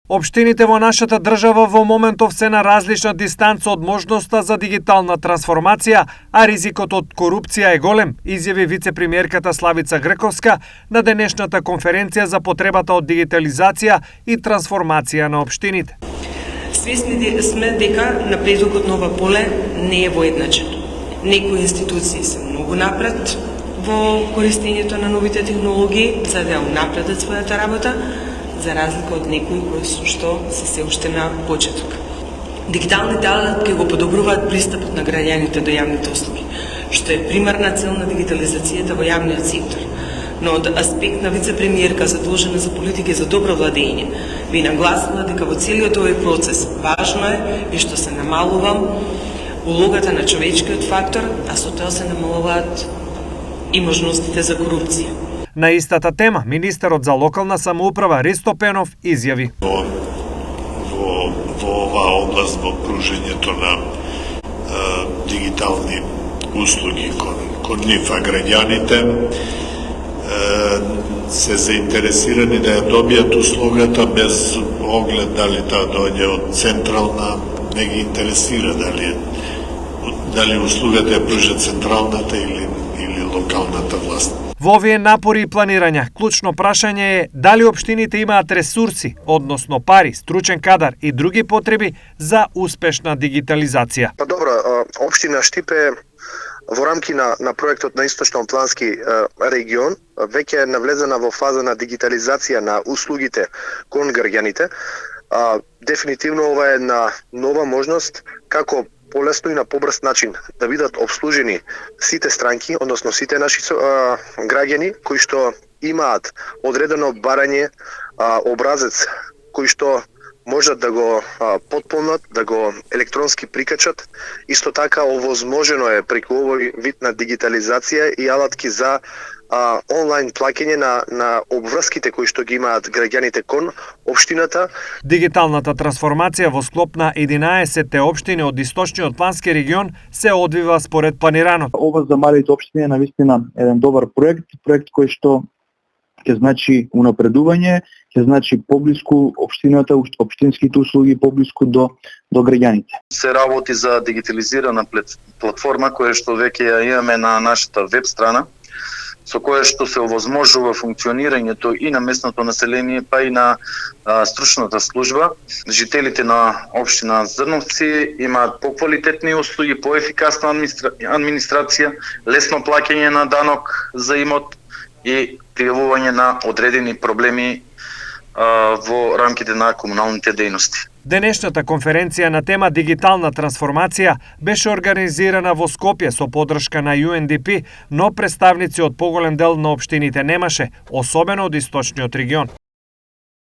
Општините во нашата држава во моментов се на различна дистанца од можноста за дигитална трансформација, а ризикот од корупција е голем, изјави вице-премиерката Славица Грековска на денешната конференција за потребата од дигитализација и трансформација на општините. Свесни сме дека напредокот на ова поле не е воедначен. Некои институции се многу напред во користењето на новите технологии за да унапредат својата работа, за разлика од некои кои што се уште на почеток. Дигиталните алатки го подобруваат пристапот на граѓаните до јавните услуги, што е примарна цел на дигитализацијата во јавниот сектор. Но од аспект на вице-премиерка задолжена за политики за добро владење, би нагласила дека во целиот овој процес важно е и што се намалува улогата на човечкиот фактор, а со тоа се намалуваат и можностите за корупција. На истата тема, министерот за локална самоуправа Ристо Пенов изјави. Во оваа област, во пружењето на дигитални услуги кон нив, а граѓаните се заинтересирани да ја добијат услугата без оглед дали таа доаѓа од централна, не ги интересира дали услугата ја пружа централната или локалната власт. Во овие напори и планирања, клучно прашање е дали општините имаат ресурси, односно пари, стручен кадар и други потреби за успешна дигитализација. Па добро, општина Штипе во рамки на проектот на Источно-Плански регион веќе е навлезена во фаза на дигитализација на услугите кон граѓаните. Дефинитивно ова е една нова можност како полесно и на побрз начин да бидат обслужени сите странки, односно сите наши граѓани кои што имаат одредено барање, образец кои што можат да го потполнат, да го електронски прикачат. Исто така овозможено е преку овој вид на дигитализација и алатки за онлайн плаќање на обврските кои што ги имаат граѓаните кон општината. Дигиталната трансформација во склоп на 11 општини од Источниот Плански регион се одвива според планираното. Ова за малите општини е навистина еден добар проект кој што ќе значи унапредување, ќе значи поблиску општината, општинските услуги поблиску до граѓаните. Се работи за дигитализирана платформа која што веќе ја имаме на нашата веб страна, со која што се овозможува функционирањето и на местното население, па и на стручната служба. Жителите на општина Зрновци имаат поквалитетни услуги, поефикасна администрација, лесно плаќање на данок за имот и пријавување на одредени проблеми во рамките на комуналните дејности. Денешната конференција на тема дигитална трансформација беше организирана во Скопје со поддршка на UNDP, но представници од поголем дел на општините немаше, особено од Источниот регион.